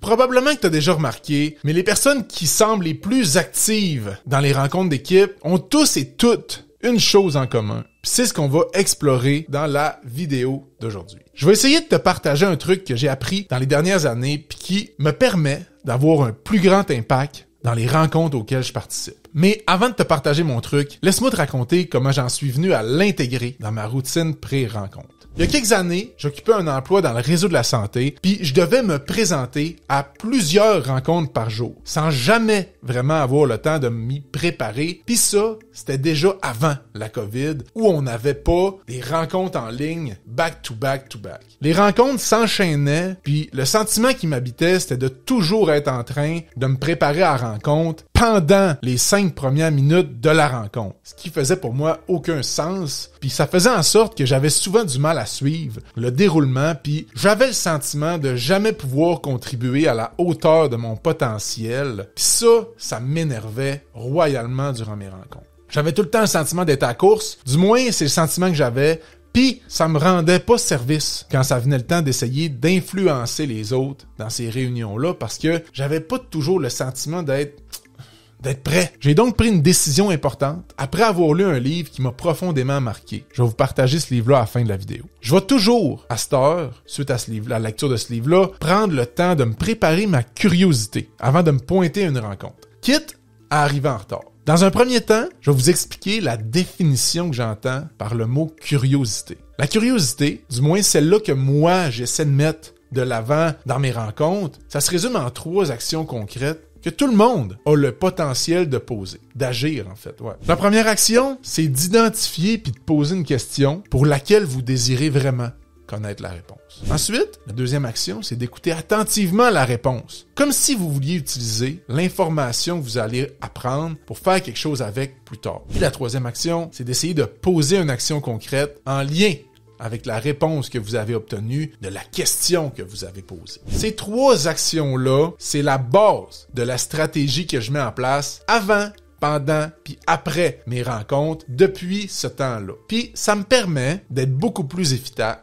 Probablement que tu as déjà remarqué, mais les personnes qui semblent les plus actives dans les rencontres d'équipe ont tous et toutes une chose en commun. Puis c'est ce qu'on va explorer dans la vidéo d'aujourd'hui. Je vais essayer de te partager un truc que j'ai appris dans les dernières années puis qui me permet d'avoir un plus grand impact dans les rencontres auxquelles je participe. Mais avant de te partager mon truc, laisse-moi te raconter comment j'en suis venu à l'intégrer dans ma routine pré-rencontre. Il y a quelques années, j'occupais un emploi dans le réseau de la santé, puis je devais me présenter à plusieurs rencontres par jour, sans jamais vraiment avoir le temps de m'y préparer. Puis ça, c'était déjà avant la COVID, où on n'avait pas des rencontres en ligne back to back to back. Les rencontres s'enchaînaient, puis le sentiment qui m'habitait, c'était de toujours être en train de me préparer à la rencontre pendant les 5 premières minutes de la rencontre. Ce qui faisait pour moi aucun sens, puis ça faisait en sorte que j'avais souvent du mal à suivre le déroulement, puis j'avais le sentiment de jamais pouvoir contribuer à la hauteur de mon potentiel. Puis ça m'énervait royalement durant mes rencontres. J'avais tout le temps le sentiment d'être à la course, du moins c'est le sentiment que j'avais, puis ça me rendait pas service quand ça venait le temps d'essayer d'influencer les autres dans ces réunions-là, parce que j'avais pas toujours le sentiment d'être prêt. J'ai donc pris une décision importante après avoir lu un livre qui m'a profondément marqué. Je vais vous partager ce livre-là à la fin de la vidéo. Je vais toujours, à cette heure, suite à la lecture de ce livre-là, prendre le temps de me préparer ma curiosité avant de me pointer à une rencontre, quitte à arriver en retard. Dans un premier temps, je vais vous expliquer la définition que j'entends par le mot curiosité. La curiosité, du moins celle-là que moi j'essaie de mettre de l'avant dans mes rencontres, ça se résume en 3 actions concrètes que tout le monde a le potentiel de poser, d'agir en fait. Ouais. La première action, c'est d'identifier puis de poser une question pour laquelle vous désirez vraiment connaître la réponse. Ensuite, la deuxième action, c'est d'écouter attentivement la réponse, comme si vous vouliez utiliser l'information que vous allez apprendre pour faire quelque chose avec plus tard. Puis la troisième action, c'est d'essayer de poser une action concrète en lien avec la réponse que vous avez obtenue de la question que vous avez posée. Ces 3 actions-là, c'est la base de la stratégie que je mets en place avant, pendant puis après mes rencontres depuis ce temps-là. Puis ça me permet d'être beaucoup plus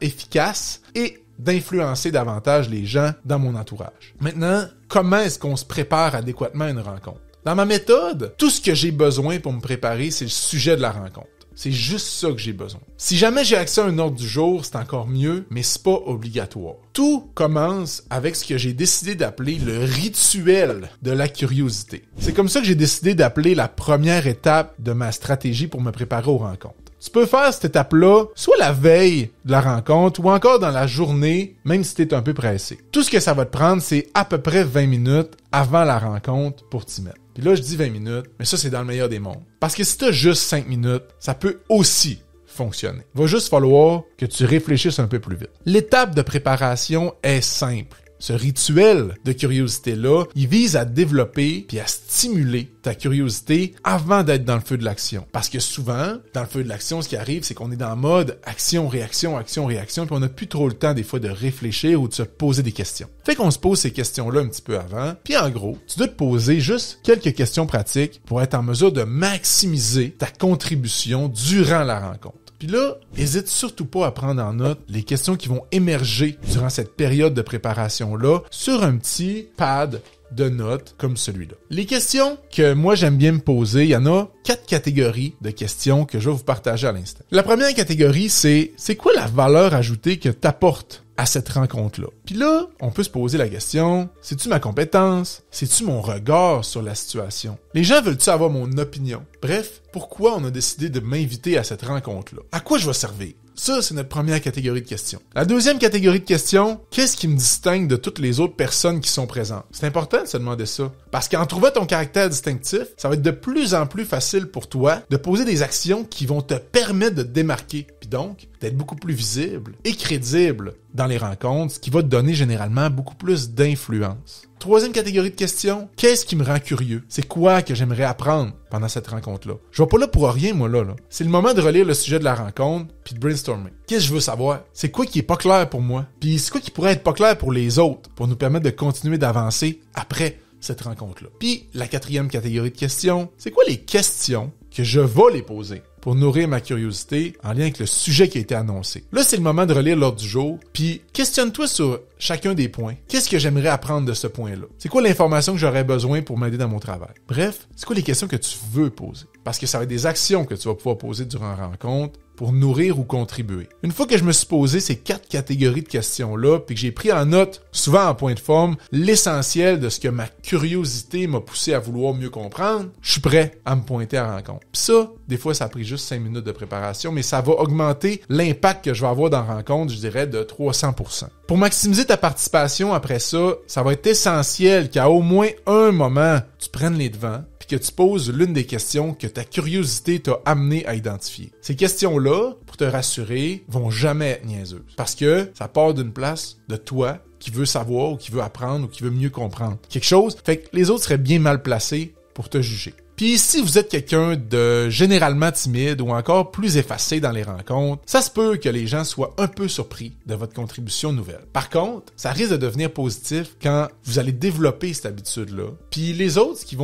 efficace et d'influencer davantage les gens dans mon entourage. Maintenant, comment est-ce qu'on se prépare adéquatement à une rencontre? Dans ma méthode, tout ce que j'ai besoin pour me préparer, c'est le sujet de la rencontre. C'est juste ça que j'ai besoin. Si jamais j'ai accès à un ordre du jour, c'est encore mieux, mais c'est pas obligatoire. Tout commence avec ce que j'ai décidé d'appeler le rituel de la curiosité. C'est comme ça que j'ai décidé d'appeler la première étape de ma stratégie pour me préparer aux rencontres. Tu peux faire cette étape-là soit la veille de la rencontre ou encore dans la journée, même si tu es un peu pressé. Tout ce que ça va te prendre, c'est à peu près 20 minutes avant la rencontre pour t'y mettre. Puis là, je dis 20 minutes, mais ça, c'est dans le meilleur des mondes. Parce que si tu as juste 5 minutes, ça peut aussi fonctionner. Il va juste falloir que tu réfléchisses un peu plus vite. L'étape de préparation est simple. Ce rituel de curiosité-là, il vise à développer puis à stimuler ta curiosité avant d'être dans le feu de l'action. Parce que souvent, dans le feu de l'action, ce qui arrive, c'est qu'on est dans le mode action, réaction, puis on n'a plus trop le temps des fois de réfléchir ou de se poser des questions. Fait qu'on se pose ces questions-là un petit peu avant, puis en gros, tu dois te poser juste quelques questions pratiques pour être en mesure de maximiser ta contribution durant la rencontre. Puis là, hésite surtout pas à prendre en note les questions qui vont émerger durant cette période de préparation-là sur un petit pad de notes comme celui-là. Les questions que moi j'aime bien me poser, il y en a 4 catégories de questions que je vais vous partager à l'instant. La première catégorie, c'est quoi la valeur ajoutée que t'apportes à cette rencontre-là? Puis là, on peut se poser la question, c'est-tu ma compétence? C'est-tu mon regard sur la situation? Les gens veulent-tu avoir mon opinion? Bref, pourquoi on a décidé de m'inviter à cette rencontre-là? À quoi je vais servir? Ça, c'est notre première catégorie de questions. La deuxième catégorie de questions, qu'est-ce qui me distingue de toutes les autres personnes qui sont présentes? C'est important de se demander ça. Parce qu'en trouvant ton caractère distinctif, ça va être de plus en plus facile pour toi de poser des actions qui vont te permettre de te démarquer. Puis donc, d'être beaucoup plus visible et crédible dans les rencontres, ce qui va te donner généralement beaucoup plus d'influence. Troisième catégorie de questions, qu'est-ce qui me rend curieux? C'est quoi que j'aimerais apprendre pendant cette rencontre-là? Je vais pas là pour rien, moi, là. C'est le moment de relire le sujet de la rencontre puis de brainstormer. Qu'est-ce que je veux savoir? C'est quoi qui est pas clair pour moi? Puis c'est quoi qui pourrait être pas clair pour les autres pour nous permettre de continuer d'avancer après cette rencontre-là? Puis la quatrième catégorie de questions, c'est quoi les questions que je vais les poser pour nourrir ma curiosité en lien avec le sujet qui a été annoncé. Là, c'est le moment de relire l'ordre du jour, puis questionne-toi sur chacun des points. Qu'est-ce que j'aimerais apprendre de ce point-là? C'est quoi l'information que j'aurais besoin pour m'aider dans mon travail? Bref, c'est quoi les questions que tu veux poser? Parce que ça va être des actions que tu vas pouvoir poser durant la rencontre pour nourrir ou contribuer. Une fois que je me suis posé ces 4 catégories de questions-là, puis que j'ai pris en note, souvent en point de forme, l'essentiel de ce que ma curiosité m'a poussé à vouloir mieux comprendre, je suis prêt à me pointer à la rencontre. Puis ça, des fois, ça a pris juste 5 minutes de préparation, mais ça va augmenter l'impact que je vais avoir dans la rencontre, je dirais, de 300%. Pour maximiser ta participation après ça, ça va être essentiel qu'à au moins un moment, tu prennes les devants, que tu poses l'une des questions que ta curiosité t'a amené à identifier. Ces questions-là, pour te rassurer, vont jamais être niaiseuses. Parce que ça part d'une place de toi qui veut savoir ou qui veut apprendre ou qui veut mieux comprendre quelque chose. Fait que les autres seraient bien mal placés pour te juger. Puis si vous êtes quelqu'un de généralement timide ou encore plus effacé dans les rencontres, ça se peut que les gens soient un peu surpris de votre contribution nouvelle. Par contre, ça risque de devenir positif quand vous allez développer cette habitude-là. Puis les autres, ce qui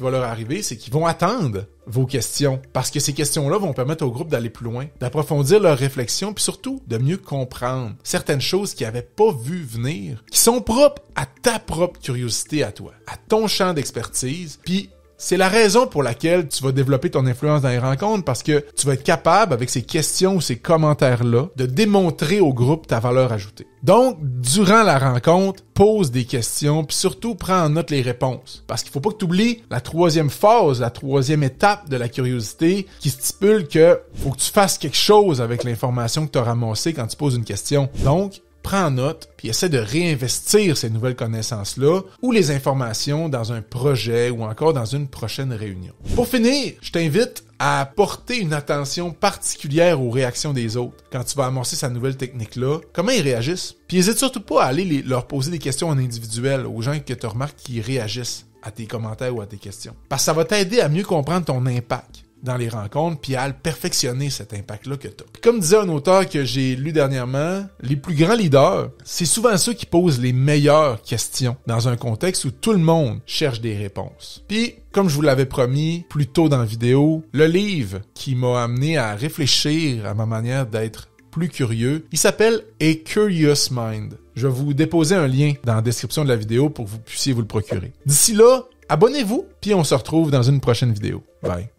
va leur arriver, c'est qu'ils vont attendre vos questions. Parce que ces questions-là vont permettre au groupe d'aller plus loin, d'approfondir leurs réflexions, puis surtout de mieux comprendre certaines choses qu'ils n'avaient pas vu venir, qui sont propres à ta propre curiosité à toi, à ton champ d'expertise, puis c'est la raison pour laquelle tu vas développer ton influence dans les rencontres parce que tu vas être capable, avec ces questions ou ces commentaires-là, de démontrer au groupe ta valeur ajoutée. Donc, durant la rencontre, pose des questions puis surtout prends en note les réponses. Parce qu'il faut pas que tu oublies la 3e phase, la 3e étape de la curiosité qui stipule que faut que tu fasses quelque chose avec l'information que tu as ramassée quand tu poses une question. Donc, prends en note, puis essaie de réinvestir ces nouvelles connaissances-là ou les informations dans un projet ou encore dans une prochaine réunion. Pour finir, je t'invite à porter une attention particulière aux réactions des autres quand tu vas amorcer cette nouvelle technique-là. Comment ils réagissent? Puis n'hésite surtout pas à aller leur poser des questions en individuel aux gens que tu remarques qui réagissent à tes commentaires ou à tes questions. Parce que ça va t'aider à mieux comprendre ton impact dans les rencontres, puis à perfectionner cet impact-là que tu as. Puis comme disait un auteur que j'ai lu dernièrement, les plus grands leaders, c'est souvent ceux qui posent les meilleures questions dans un contexte où tout le monde cherche des réponses. Puis, comme je vous l'avais promis plus tôt dans la vidéo, le livre qui m'a amené à réfléchir à ma manière d'être plus curieux, il s'appelle A Curious Mind. Je vais vous déposer un lien dans la description de la vidéo pour que vous puissiez vous le procurer. D'ici là, abonnez-vous, puis on se retrouve dans une prochaine vidéo. Bye.